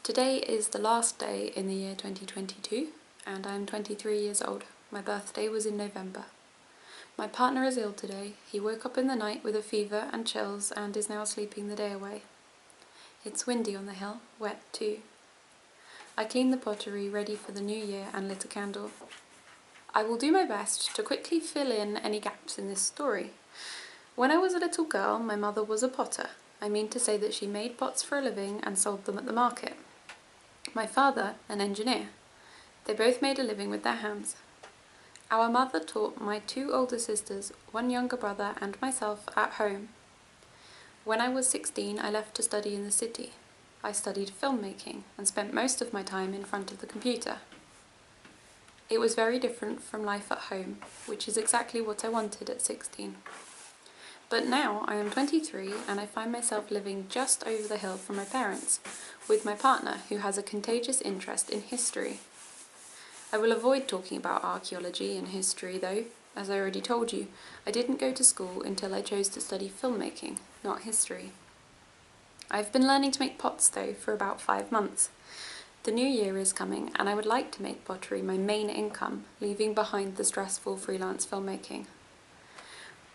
Today is the last day in the year 2022 and I'm 23 years old. My birthday was in November. My partner is ill today. He woke up in the night with a fever and chills and is now sleeping the day away. It's windy on the hill, wet too. I cleaned the pottery ready for the new year and lit a candle. I will do my best to quickly fill in any gaps in this story. When I was a little girl, my mother was a potter. I mean to say that she made pots for a living and sold them at the market. My father, an engineer. They both made a living with their hands. Our mother taught my two older sisters, one younger brother and myself at home. When I was 16, I left to study in the city. I studied filmmaking and spent most of my time in front of the computer. It was very different from life at home, which is exactly what I wanted at 16. But now I am 23 and I find myself living just over the hill from my parents, with my partner who has a contagious interest in history. I will avoid talking about archaeology and history though. As I already told you, I didn't go to school until I chose to study filmmaking, not history. I've been learning to make pots though for about 5 months. The new year is coming and I would like to make pottery my main income, leaving behind the stressful freelance filmmaking.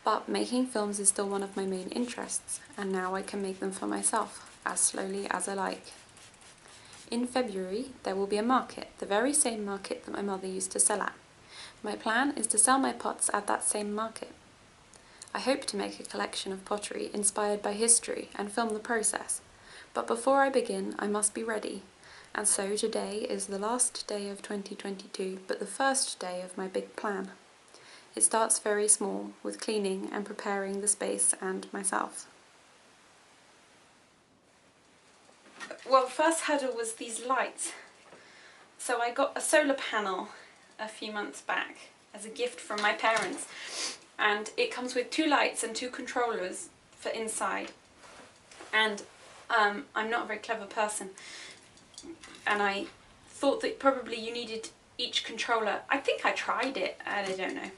But making films is still one of my main interests, and now I can make them for myself, as slowly as I like. In February, there will be a market, the very same market that my mother used to sell at. My plan is to sell my pots at that same market. I hope to make a collection of pottery inspired by history and film the process. But before I begin, I must be ready. And so today is the last day of 2022, but the first day of my big plan. It starts very small, with cleaning and preparing the space and myself. Well, the first hurdle was these lights. So I got a solar panel a few months back as a gift from my parents. And it comes with 2 lights and 2 controllers for inside. And I'm not a very clever person. And I thought that probably you needed each controller. I think I tried it, and I don't know.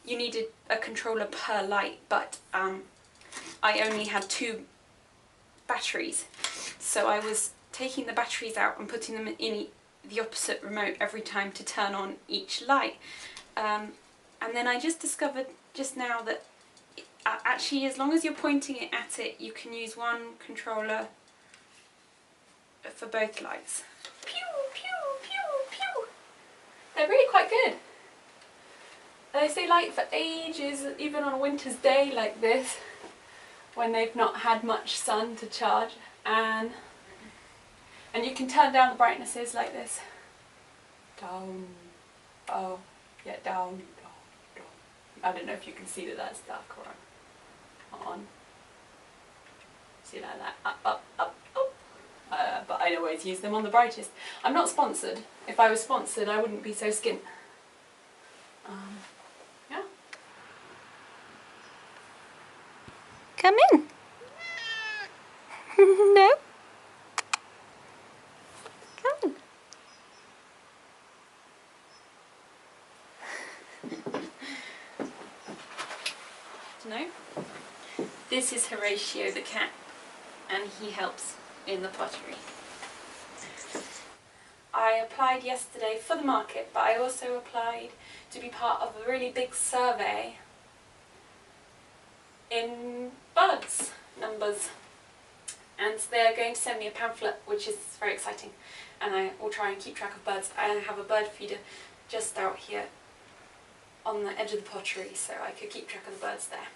You needed a controller per light, but I only had 2 batteries. So I was taking the batteries out and putting them in the opposite remote every time to turn on each light. And then I just discovered just now that actually as long as you're pointing it at it, you can use one controller for both lights. Pew, pew, pew, pew. They're really quite good. They stay light for ages, even on a winter's day like this, when they've not had much sun to charge. And you can turn down the brightnesses like this. Down, oh, yeah, down, down, down. I don't know if you can see that that's dark or on. See like that, up, up, up, up. But I always use them on the brightest. I'm not sponsored. If I was sponsored, I wouldn't be so skint. Yeah. Come in. No. Come in. No. This is Horatio the cat, and he helps in the pottery. I applied yesterday for the market, but I also applied to be part of a really big survey in birds numbers. And they're going to send me a pamphlet, which is very exciting. And I will try and keep track of birds. I have a bird feeder just out here on the edge of the pottery, so I could keep track of the birds there.